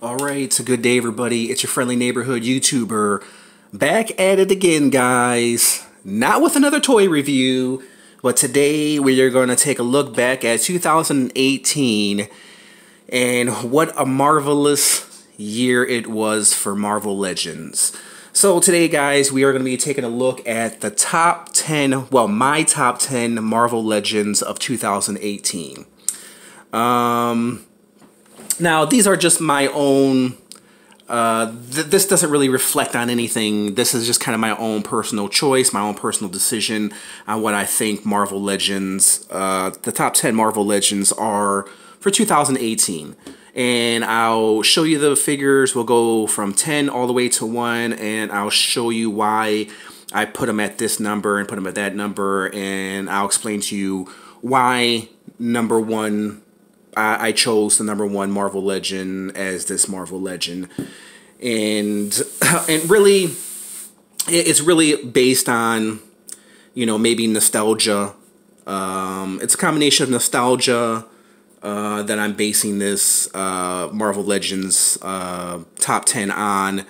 Alright, so good day everybody. It's your friendly neighborhood YouTuber. Back at it again, guys. Not with another toy review, but today we are going to take a look back at 2018 and what a marvelous year it was for Marvel Legends. So today, guys, we are going to be taking a look at the top 10, well, my top 10 Marvel Legends of 2018. Now, these are just my own, this doesn't really reflect on anything. This is just kind of my own personal choice, my own personal decision on what I think Marvel Legends, the top 10 Marvel Legends are for 2018. And I'll show you the figures. We'll go from 10 all the way to 1, and I'll show you why I put them at this number and put them at that number, and I'll explain to you why number 1, I chose the number 1 Marvel Legend as this Marvel Legend. And really, it's really based on, you know, maybe nostalgia. It's a combination of nostalgia that I'm basing this Marvel Legends top 10 on,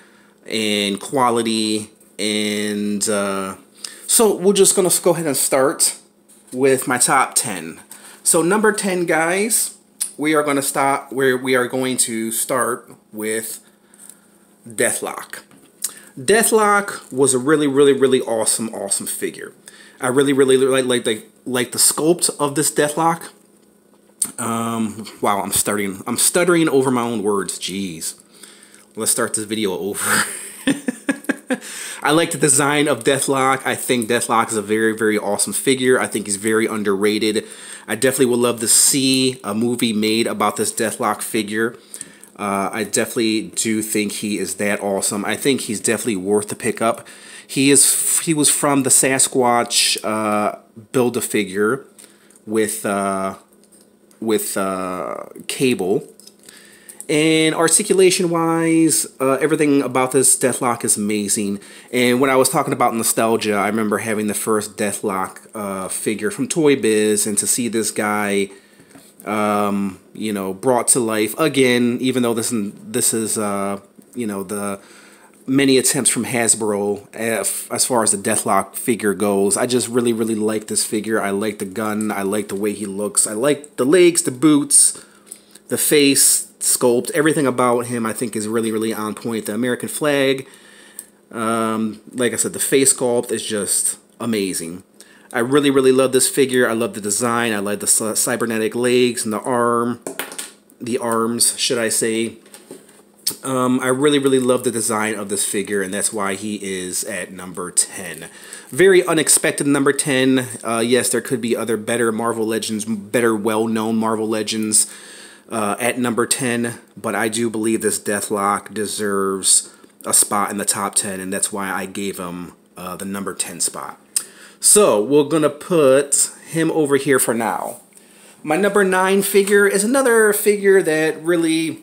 and quality. And so we're just going to go ahead and start with my top 10. So number 10, guys, we are going to start with Deathlok. Deathlok was a really awesome figure. I really like the sculpt of this Deathlok. Wow, I'm stuttering over my own words. Jeez. Let's start this video over. I like the design of Deathlok. I think Deathlok is a very awesome figure. I think he's very underrated. I definitely would love to see a movie made about this Deathlok figure. I definitely do think he is that awesome. I think he's definitely worth the pickup. He was from the Sasquatch Build-A-Figure with Cable. And articulation-wise, everything about this Deathlok is amazing. And when I was talking about nostalgia, I remember having the first Deathlok figure from Toy Biz, and to see this guy, you know, brought to life again. Even though this is you know, the many attempts from Hasbro as far as the Deathlok figure goes. I just really like this figure. I like the gun. I like the way he looks. I like the legs, the boots, the face sculpt. Everything about him I think is really on point. The American flag, like I said, the face sculpt is just amazing. I really love this figure. I love the design. I like the cybernetic legs and the arms, should I say. I really love the design of this figure, and that's why he is at number 10. Very unexpected number 10. Yes, there could be other better Marvel Legends, better well-known Marvel Legends at number 10, but I do believe this Deathlok deserves a spot in the top 10, and that's why I gave him the number 10 spot. So we're gonna put him over here for now. My number 9 figure is another figure that really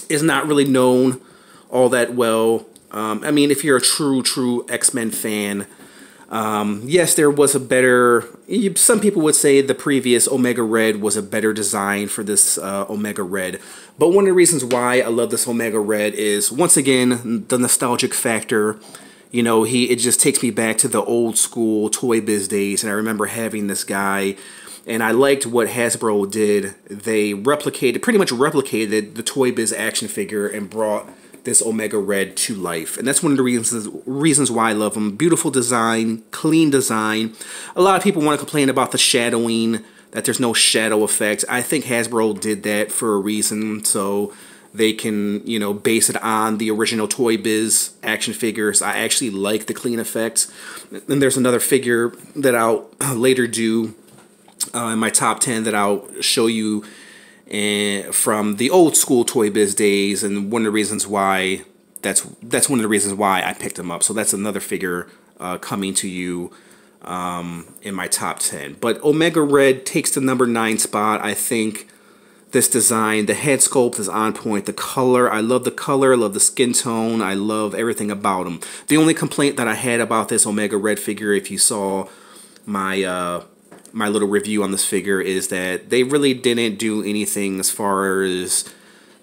is not really known all that well. I mean, if you're a true X-Men fan, yes, there was a better, some people would say the previous Omega Red was a better design for this Omega Red. But one of the reasons why I love this Omega Red is, once again, the nostalgic factor. You know, it just takes me back to the old school Toy Biz days, and I remember having this guy, and I liked what Hasbro did. They pretty much replicated the Toy Biz action figure and brought this Omega Red to life. And that's one of the reasons why I love him. Beautiful design, clean design. A lot of people want to complain about the shadowing, that there's no shadow effect. I think Hasbro did that for a reason, so they can, you know, base it on the original Toy Biz action figures. I actually like the clean effects. And there's another figure that I'll later do in my top 10 that I'll show you from the old school Toy Biz days, and one of the reasons why that's one of the reasons why I picked him up. So that's another figure coming to you in my top 10. But Omega Red takes the number 9 spot. I think this design, the head sculpt is on point. The color, I love the color, I love the skin tone, I love everything about him. The only complaint that I had about this Omega Red figure, if you saw my little review on this figure, is that they really didn't do anything as far as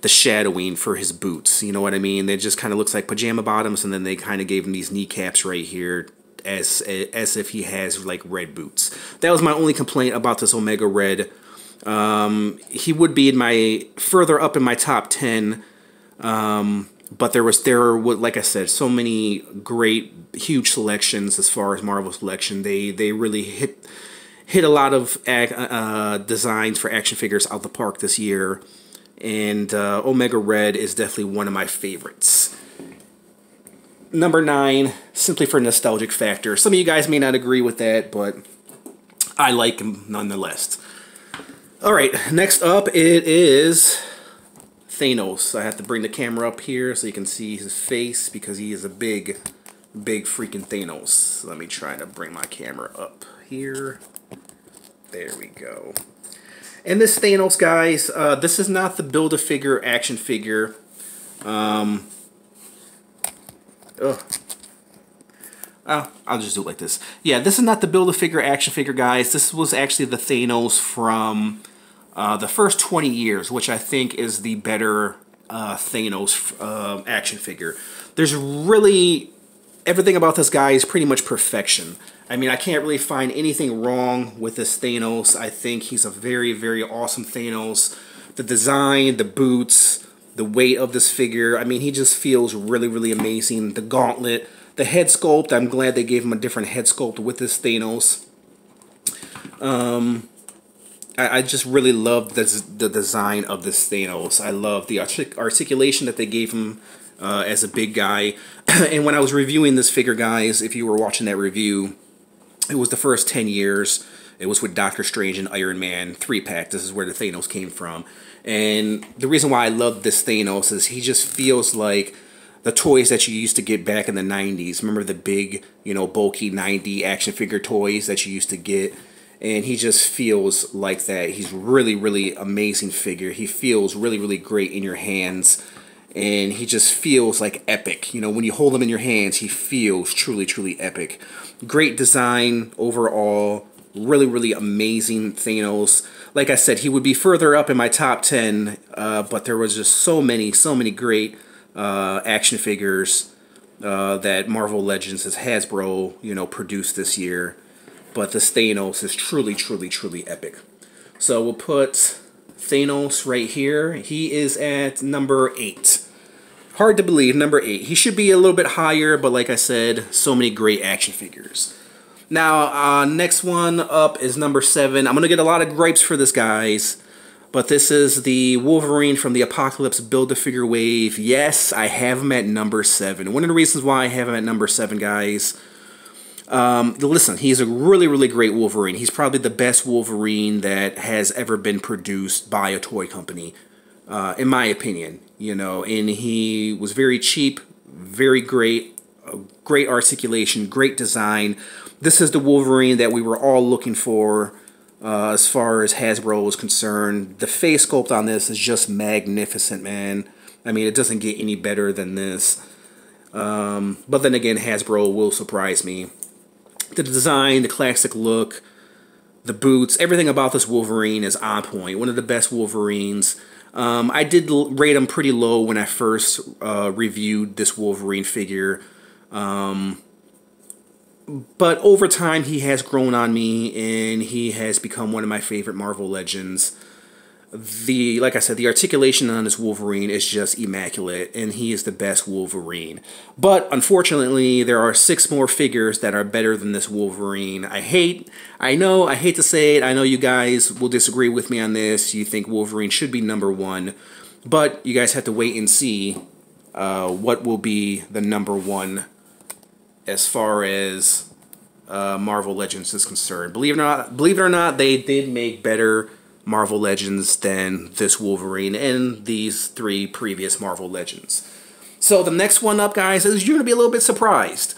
the shadowing for his boots. You know what I mean? It just kind of looks like pajama bottoms, and then they kind of gave him these kneecaps right here as if he has like red boots. That was my only complaint about this Omega Red. He would be in my further up in my top 10, but there were, like I said, so many great, huge selections as far as Marvel selection. They really hit a lot of designs for action figures out the park this year, and Omega Red is definitely one of my favorites. Number 9, simply for nostalgic factor. Some of you guys may not agree with that, but I like him nonetheless. All right, next up it is Thanos. I have to bring the camera up here so you can see his face because he is a big freaking Thanos. Let me try to bring my camera up here. There we go. And this Thanos, guys, this is not the Build-A-Figure action figure. I'll just do it like this. Yeah, this is not the Build-A-Figure action figure, guys. This was actually the Thanos from the first 20 years, which I think is the better Thanos action figure. There's really... everything about this guy is pretty much perfection. I mean, I can't really find anything wrong with this Thanos. I think he's a very, very awesome Thanos. The design, the boots, the weight of this figure, I mean, he just feels really, really amazing. The gauntlet, the head sculpt, I'm glad they gave him a different head sculpt with this Thanos. I just really love the design of this Thanos. I love the articulation that they gave him as a big guy. And when I was reviewing this figure, guys, if you were watching that review, it was the first 10 years. It was with Doctor Strange and Iron Man 3-pack. This is where the Thanos came from. And the reason why I love this Thanos is he just feels like the toys that you used to get back in the 90s. Remember the big, you know, bulky 90 action figure toys that you used to get? And he just feels like that. He's really, really amazing figure. He feels really, really great in your hands. And he just feels like epic. You know, when you hold him in your hands, he feels truly, truly epic. Great design overall. Really, really amazing Thanos. Like I said, he would be further up in my top 10, but there was just so many great action figures that Marvel Legends has Hasbro, you know, produced this year. But this Thanos is truly, truly, truly epic. So we'll put Thanos right here. He is at number 8. Hard to believe, number 8. He should be a little bit higher, but like I said, so many great action figures. Now, next one up is number 7. I'm going to get a lot of gripes for this, guys. But this is the Wolverine from the Apocalypse Build-A-Figure wave. Yes, I have him at number 7. One of the reasons why I have him at number 7, guys... listen, he's a really, really great Wolverine. He's probably the best Wolverine that has ever been produced by a toy company, in my opinion. You know, and he was very cheap, very great, great articulation, great design. This is the Wolverine that we were all looking for as far as Hasbro is concerned. The face sculpt on this is just magnificent, man. I mean, it doesn't get any better than this. But then again, Hasbro will surprise me. The design, the classic look, the boots, everything about this Wolverine is on point. One of the best Wolverines. I did rate him pretty low when I first reviewed this Wolverine figure. But over time, he has grown on me, and he has become one of my favorite Marvel Legends. Like I said, the articulation on this Wolverine is just immaculate, and he is the best Wolverine. But unfortunately, there are 6 more figures that are better than this Wolverine. I hate to say it. I know you guys will disagree with me on this. You think Wolverine should be number 1, but you guys have to wait and see what will be the number 1 as far as Marvel Legends is concerned. Believe it or not, they did make better Marvel Legends than this Wolverine and these 3 previous Marvel Legends. So the next one up, guys, is you're going to be a little bit surprised,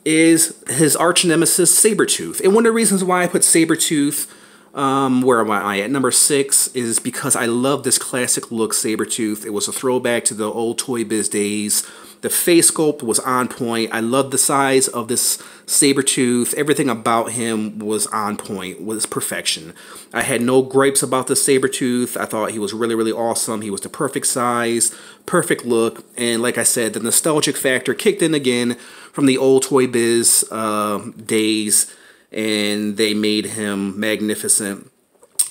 is his arch nemesis, Sabretooth. And one of the reasons why I put Sabretooth Where am I at? Number 6 is because I love this classic look Sabretooth. It was a throwback to the old Toy Biz days. The face sculpt was on point. I love the size of this Sabretooth. Everything about him was on point, was perfection. I had no gripes about the Sabretooth. I thought he was really, really awesome. He was the perfect size, perfect look, and like I said, the nostalgic factor kicked in again from the old Toy Biz days, and they made him magnificent.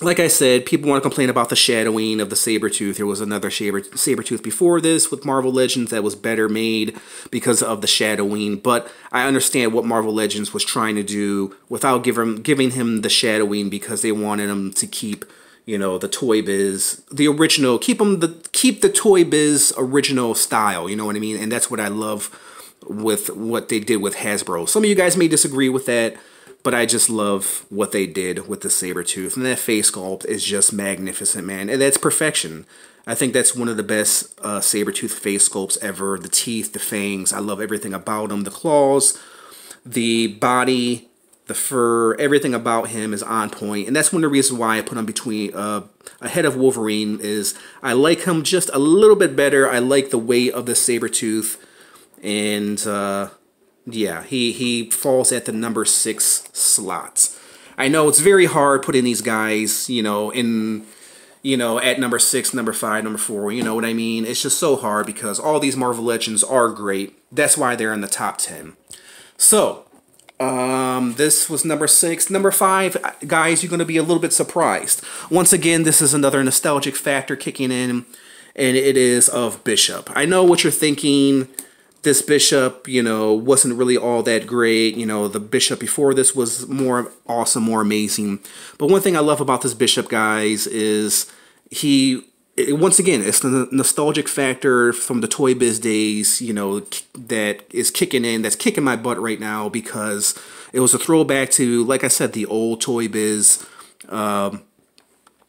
Like I said, people want to complain about the shadowing of the Sabretooth. There was another Sabretooth before this with Marvel Legends that was better made because of the shadowing. But I understand what Marvel Legends was trying to do without giving him the shadowing, because they wanted him to keep, you know, the Toy Biz, the original, keep the Toy Biz original style, you know what I mean? And that's what I love with what they did with Hasbro. Some of you guys may disagree with that, but I just love what they did with the Sabretooth. And that face sculpt is just magnificent, man. And that's perfection. I think that's one of the best Sabretooth face sculpts ever. The teeth, the fangs, I love everything about him. The claws, the body, the fur, everything about him is on point. And that's one of the reasons why I put him between ahead of Wolverine, is I like him just a little bit better. I like the weight of the Sabretooth. And yeah, he falls at the number 6 slot. I know it's very hard putting these guys, you know, at number 6, number 5, number 4, you know what I mean? It's just so hard because all these Marvel Legends are great. That's why they're in the top 10. So, this was number 6. Number 5, guys, you're going to be a little bit surprised. Once again, this is another nostalgic factor kicking in, and it is of Bishop. I know what you're thinking. This Bishop, you know, wasn't really all that great. You know, the Bishop before this was more awesome, more amazing. But one thing I love about this Bishop, guys, is once again, it's the nostalgic factor from the Toy Biz days, you know, that is kicking in, that's kicking my butt right now, because it was a throwback to, like I said, the old Toy Biz,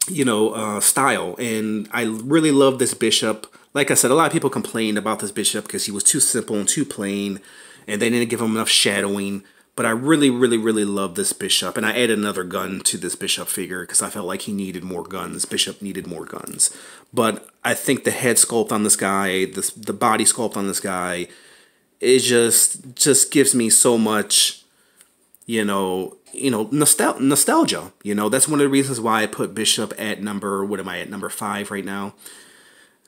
you know, style. And I really love this Bishop. Like I said, a lot of people complained about this Bishop because he was too simple and too plain, and they didn't give him enough shadowing. But I really, really, really love this Bishop, and I added another gun to this Bishop figure because I felt like he needed more guns. Bishop needed more guns. But I think the head sculpt on this guy, the body sculpt on this guy, it just gives me so much, you know, nostalgia. You know, that's one of the reasons why I put Bishop at number, what am I at, number 5 right now.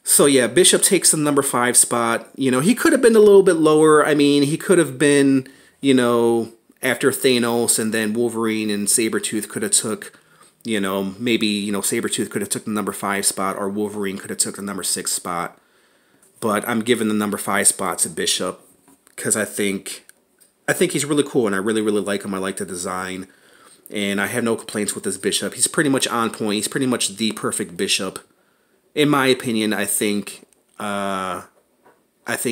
So yeah, Bishop takes the number 5 spot. You know, he could have been a little bit lower. I mean, he could have been, you know, after Thanos, and then Wolverine and Sabretooth could have took, you know, maybe, you know, Sabretooth could have took the number 5 spot, or Wolverine could have took the number 6 spot. But I'm giving the number 5 spot to Bishop because I think he's really cool, and I really, really like him. I like the design, and I have no complaints with this Bishop. He's pretty much on point. He's pretty much the perfect Bishop. In my opinion, I think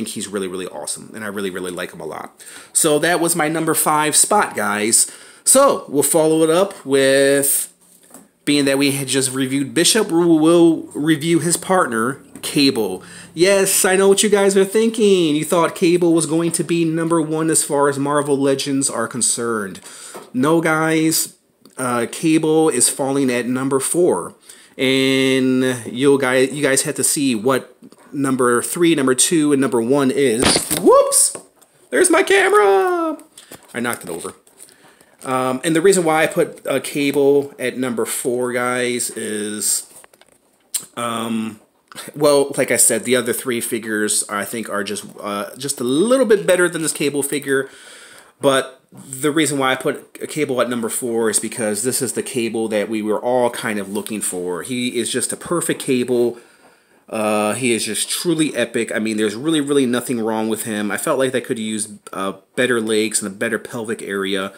he's really, really awesome, and I really, really like him a lot. So that was my number 5 spot, guys. So we'll follow it up with, being that we had just reviewed Bishop, we will review his partner, Cable. Yes, I know what you guys are thinking. You thought Cable was going to be number 1 as far as Marvel Legends are concerned. No, guys. Cable is falling at number 4. And you guys have to see what number 3, number 2, and number 1 is. Whoops! There's my camera! I knocked it over. And the reason why I put Cable at number 4, guys, is, well, like I said, the other 3 figures I think are just a little bit better than this Cable figure. But the reason why I put a Cable at number 4 is because this is the Cable that we were all kind of looking for. He is just a perfect Cable. He is just truly epic. I mean, there's really, really nothing wrong with him. I felt like they could use better legs and a better pelvic area.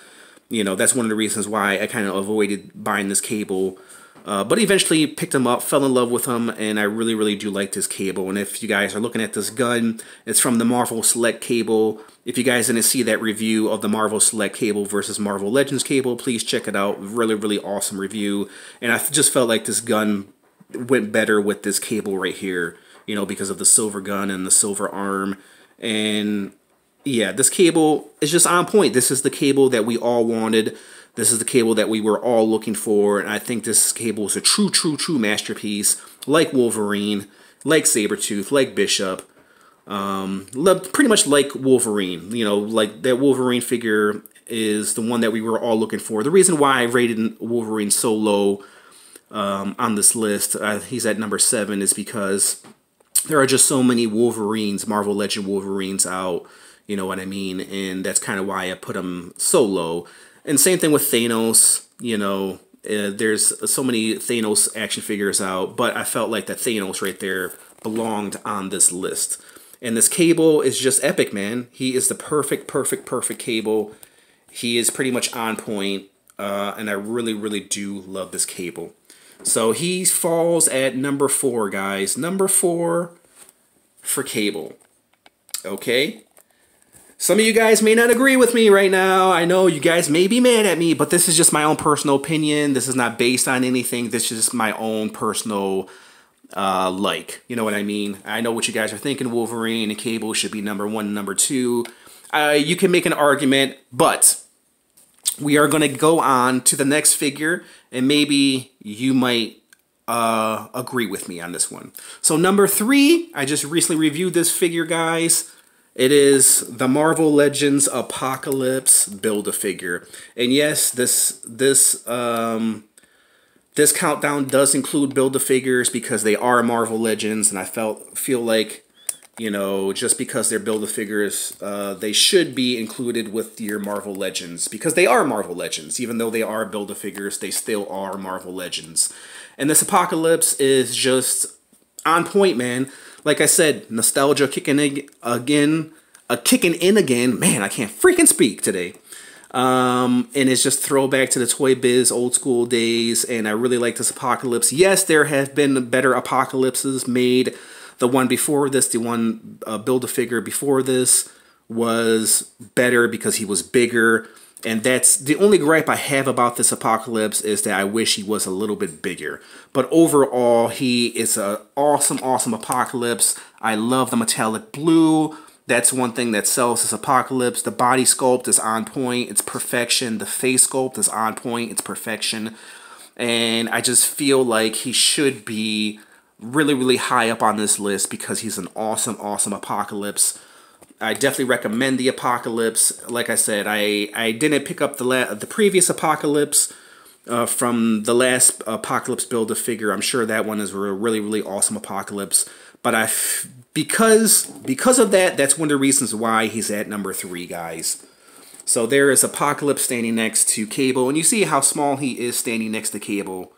You know, that's one of the reasons why I kind of avoided buying this Cable. But eventually picked him up, fell in love with him, and I really, really do like this Cable. And if you guys are looking at this gun, it's from the Marvel Select Cable. If you guys didn't see that review of the Marvel Select Cable versus Marvel Legends Cable, please check it out. Really, really awesome review. And I just felt like this gun went better with this Cable right here, you know, because of the silver gun and the silver arm. And yeah, this Cable is just on point. This is the Cable that we all wanted. This is the Cable that we were all looking for, and I think this Cable is a true masterpiece, like Wolverine, like Sabretooth, like Bishop, pretty much like Wolverine. You know, like that Wolverine figure is the one that we were all looking for. The reason why I rated Wolverine so low on this list, he's at number 7, is because there are just so many Wolverines, Marvel Legend Wolverines out, you know what I mean? And that's kind of why I put him so low. And same thing with Thanos, you know, there's so many Thanos action figures out, but I felt like that Thanos right there belonged on this list. And this Cable is just epic, man. He is the perfect Cable. He is pretty much on point, and I really do love this Cable. So he falls at number 4, guys. Number 4 for Cable. Okay? Some of you guys may not agree with me right now. I know you guys may be mad at me, but this is just my own personal opinion. This is not based on anything. This is just my own personal you know what I mean? I know what you guys are thinking. Wolverine and Cable should be number 1 and number 2. You can make an argument, but we are going to go on to the next figure, and maybe you might agree with me on this one. So number 3, I just recently reviewed this figure, guys. It is the Marvel Legends Apocalypse Build-A-Figure. And yes, this countdown does include Build-A-Figures because they are Marvel Legends, and I feel like, you know, just because they're Build-A-Figures, they should be included with your Marvel Legends, because they are Marvel Legends. Even though they are Build-A-Figures, they still are Marvel Legends. And this Apocalypse is just on point, man. Like I said, nostalgia kicking in again. Man, I can't freaking speak today. And it's just throwback to the Toy Biz old school days, and I really like this Apocalypse. Yes, there have been better Apocalypses made. The one before this, the one Build-A-Figure before this, was better because he was bigger. And that's the only gripe I have about this Apocalypse, is that I wish he was a little bit bigger. But overall, he is an awesome Apocalypse. I love the metallic blue. That's one thing that sells this Apocalypse. The body sculpt is on point. It's perfection. The face sculpt is on point. It's perfection. And I just feel like he should be really high up on this list because he's an awesome Apocalypse. I definitely recommend the Apocalypse. Like I said, I didn't pick up the previous Apocalypse from the last Apocalypse Build-A-Figure. I'm sure that one is a really awesome Apocalypse. But because of that, that's one of the reasons why he's at number 3, guys. So there is Apocalypse standing next to Cable, and you see how small he is standing next to Cable.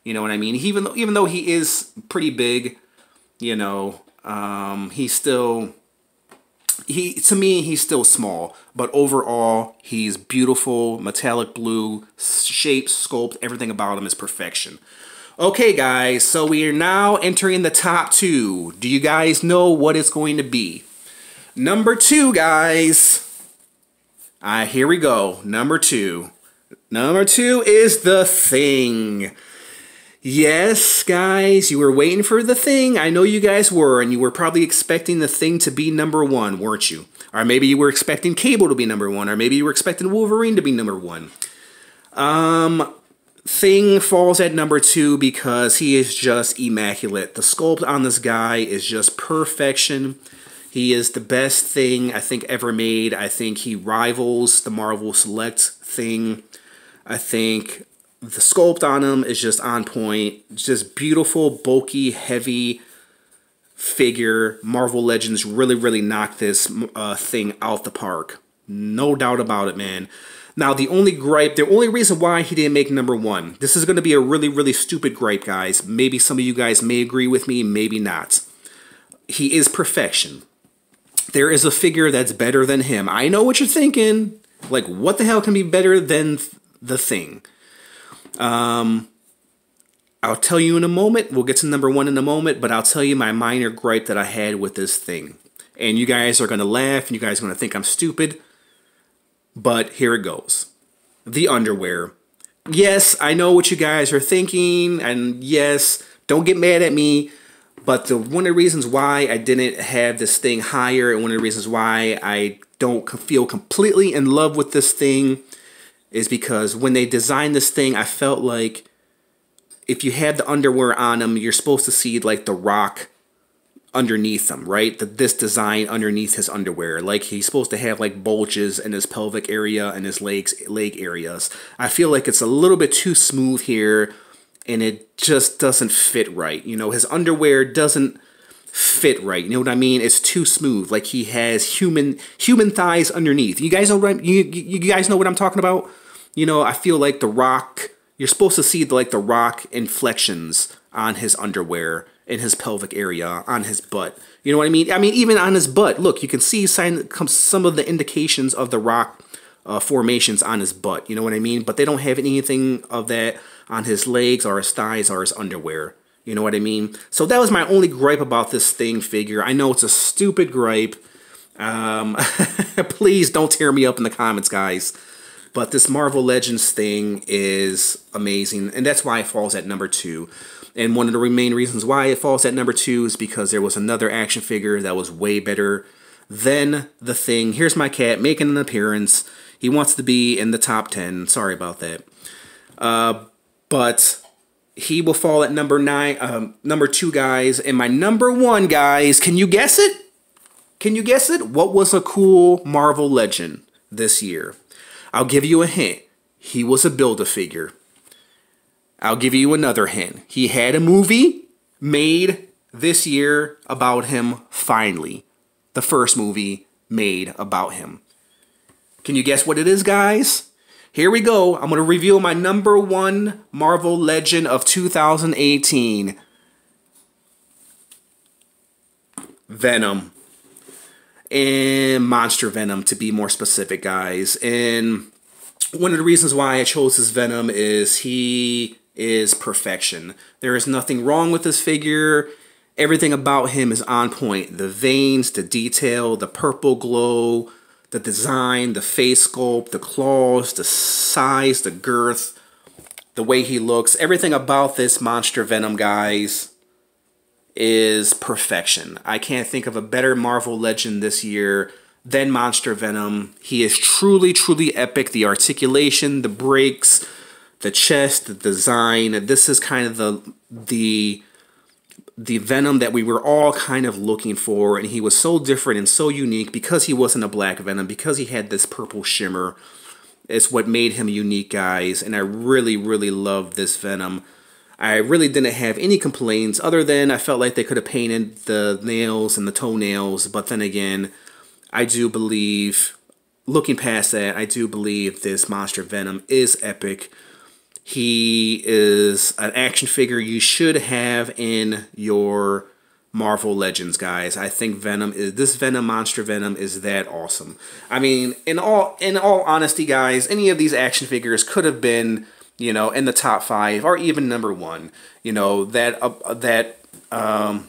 You know what I mean? Even though he is pretty big, you know, he's still... to me, he's still small, but overall, he's beautiful, metallic blue, shape, sculpt, everything about him is perfection. Okay, guys, so we are now entering the top 2. Do you guys know what it's going to be? Number 2, guys. Here we go. Number 2. Number 2 is The Thing. Yes, guys, you were waiting for The Thing. I know you guys were, and you were probably expecting The Thing to be number 1, weren't you? Or maybe you were expecting Cable to be number 1, or maybe you were expecting Wolverine to be number 1. Thing falls at number 2 because he is just immaculate. The sculpt on this guy is just perfection. He is the best Thing I think ever made. I think he rivals the Marvel Select Thing. I think the sculpt on him is just on point. Just beautiful, bulky, heavy figure. Marvel Legends really knocked this Thing out the park. No doubt about it, man. Now, the only reason why he didn't make number 1, this is going to be a really stupid gripe, guys. Maybe some of you guys may agree with me, maybe not. He is perfection. There is a figure that's better than him. I know what you're thinking. Like, what the hell can be better than The Thing? I'll tell you in a moment. We'll get to number 1 in a moment, but I'll tell you my minor gripe that I had with this Thing. And you guys are going to laugh, and you guys are going to think I'm stupid. But here it goes. The underwear. Yes, I know what you guys are thinking, and yes, don't get mad at me, but one of the reasons why I didn't have this Thing higher, and one of the reasons why I don't feel completely in love with this Thing, is because when they designed this thing, I felt like if you had the underwear on him, you're supposed to see like The Rock underneath him, right? This design underneath his underwear. Like he's supposed to have like bulges in his pelvic area and his leg areas. I feel like it's a little bit too smooth here and it just doesn't fit right. You know, his underwear doesn't fit right. You know what I mean? It's too smooth. Like he has human thighs underneath. You guys know what you guys know what I'm talking about? You know, I feel like The Rock, you're supposed to see like The Rock inflections on his underwear, in his pelvic area, on his butt. You know what I mean? I mean, even on his butt. Look, you can see some of the indications of The Rock formations on his butt. You know what I mean? But they don't have anything of that on his legs or his thighs or his underwear. You know what I mean? So that was my only gripe about this thing figure. I know it's a stupid gripe. Please don't tear me up in the comments, guys. But this Marvel Legends thing is amazing. And that's why it falls at number 2. And one of the main reasons why it falls at number 2 is because there was another action figure that was way better than the thing. Here's my cat making an appearance. He wants to be in the top 10. Sorry about that. But he will fall at number 2, guys. And my number 1, guys, can you guess it? Can you guess it? What was a cool Marvel Legend this year? I'll give you a hint. He was a Build-A-Figure. I'll give you another hint. He had a movie made this year about him, finally. The first movie made about him. Can you guess what it is, guys? Here we go. I'm going to reveal my number 1 Marvel Legend of 2018. Venom. And Monster Venom, to be more specific, guys. And one of the reasons why I chose this Venom is he is perfection. There is nothing wrong with this figure. Everything about him is on point. The veins, the detail, the purple glow, the design, the face sculpt, the claws, the size, the girth, the way he looks. Everything about this Monster Venom, guys, is perfection. I can't think of a better Marvel Legend this year than Monster Venom. He is truly, truly epic. The articulation, the breaks, the chest, the design. This is kind of the Venom that we were all kind of looking for, and he was so different and so unique because he wasn't a black Venom, because he had this purple shimmer. It's what made him unique, guys, and I really, really love this Venom. I really didn't have any complaints other than I felt like they could have painted the nails and the toenails, but then again, I do believe, looking past that, I do believe this Monster Venom is epic. He is an action figure you should have in your Marvel Legends, guys. I think this Venom, Monster Venom, is that awesome. I mean, in all honesty, guys, any of these action figures could have been, you know, in the top 5 or even number 1. You know, that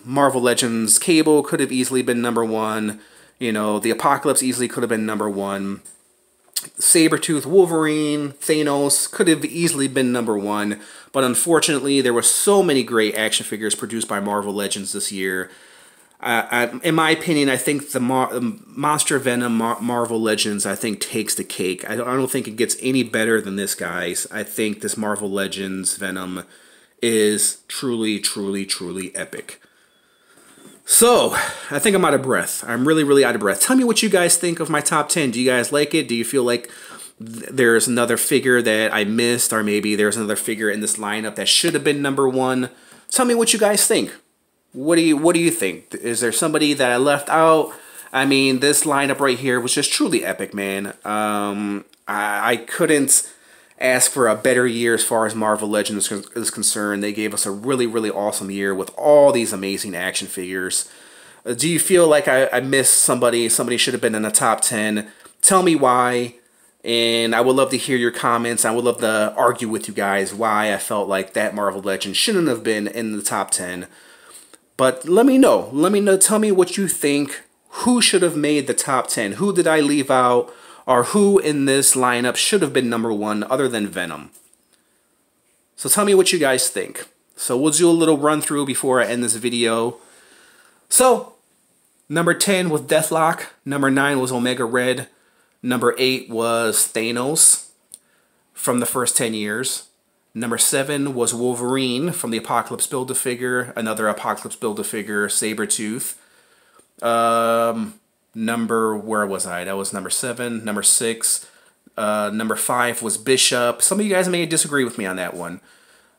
Marvel Legends Cable could have easily been number 1. You know, the Apocalypse easily could have been number 1. Sabretooth, Wolverine, Thanos could have easily been number 1. But unfortunately, there were so many great action figures produced by Marvel Legends this year. In my opinion, I think the Monster Venom Marvel Legends, I think, takes the cake. I don't think it gets any better than this, guys. I think this Marvel Legends Venom is truly, truly, truly epic. So, I think I'm out of breath. I'm really, really out of breath. Tell me what you guys think of my top 10. Do you guys like it? Do you feel like there's another figure that I missed, or maybe there's another figure in this lineup that should have been number 1? Tell me what you guys think. What do you think? Is there somebody that I left out? I mean, this lineup right here was just truly epic, man. I couldn't ask for a better year as far as Marvel Legends is concerned. They gave us a really, really awesome year with all these amazing action figures. Do you feel like I missed somebody? Somebody should have been in the top 10. Tell me why. And I would love to hear your comments. I would love to argue with you guys why I felt like that Marvel Legend shouldn't have been in the top 10. But let me know. Let me know. Tell me what you think. Who should have made the top 10? Who did I leave out? Or who in this lineup should have been number 1 other than Venom? So tell me what you guys think. So we'll do a little run through before I end this video. So, number 10 was Deathlock. Number 9 was Omega Red. Number 8 was Thanos. from the first 10 years. Number 7 was Wolverine from the Apocalypse Build-A-Figure, another Apocalypse Build-A-Figure, Sabretooth. Where was I? That was number 7. Number 6. Number 5 was Bishop. Some of you guys may disagree with me on that one.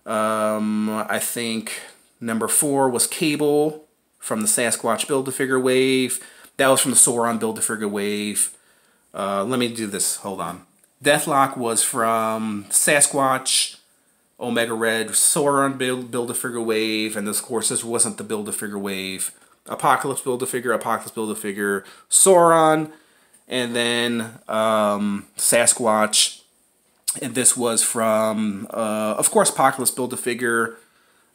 I think number 4 was Cable from the Sasquatch Build-A-Figure wave. That was from the Sauron Build-A-Figure wave. Let me do this. Hold on. Deathlock was from Sasquatch, Omega Red, Sauron Build-A-Figure wave, and of course this wasn't the Build-A-Figure wave. Apocalypse Build-A-Figure, Sauron, and then Sasquatch. And this was from, of course, Apocalypse Build-A-Figure.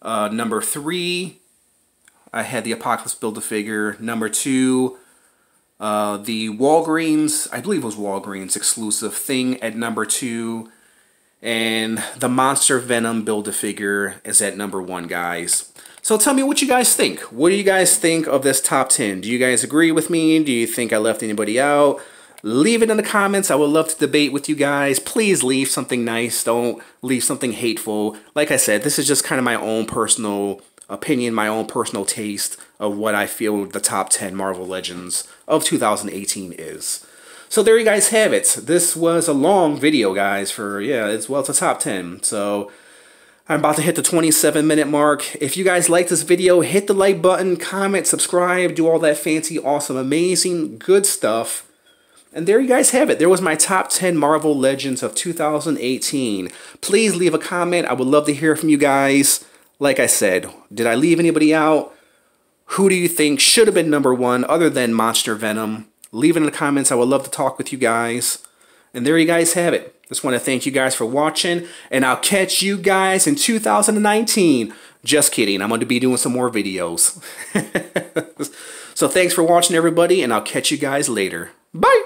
Number 3, I had the Apocalypse Build-A-Figure. Number 2, the Walgreens, I believe it was Walgreens exclusive thing at number 2. And the Monster Venom Build-A-Figure is at number 1, guys. So tell me what you guys think. What do you guys think of this top 10? Do you guys agree with me? Do you think I left anybody out? Leave it in the comments. I would love to debate with you guys. Please leave something nice. Don't leave something hateful. Like I said, this is just kind of my own personal opinion, my own personal taste of what I feel the top 10 Marvel Legends of 2018 is. So there you guys have it. This was a long video, guys, for, yeah, it's a top 10. So I'm about to hit the 27-minute mark. If you guys like this video, hit the like button, comment, subscribe, do all that fancy, awesome, amazing, good stuff. And there you guys have it. There was my top 10 Marvel Legends of 2018. Please leave a comment. I would love to hear from you guys. Like I said, did I leave anybody out? Who do you think should have been number 1 other than Monster Venom? Leave it in the comments. I would love to talk with you guys. And there you guys have it. Just want to thank you guys for watching. And I'll catch you guys in 2019. Just kidding. I'm going to be doing some more videos. So thanks for watching, everybody. And I'll catch you guys later. Bye.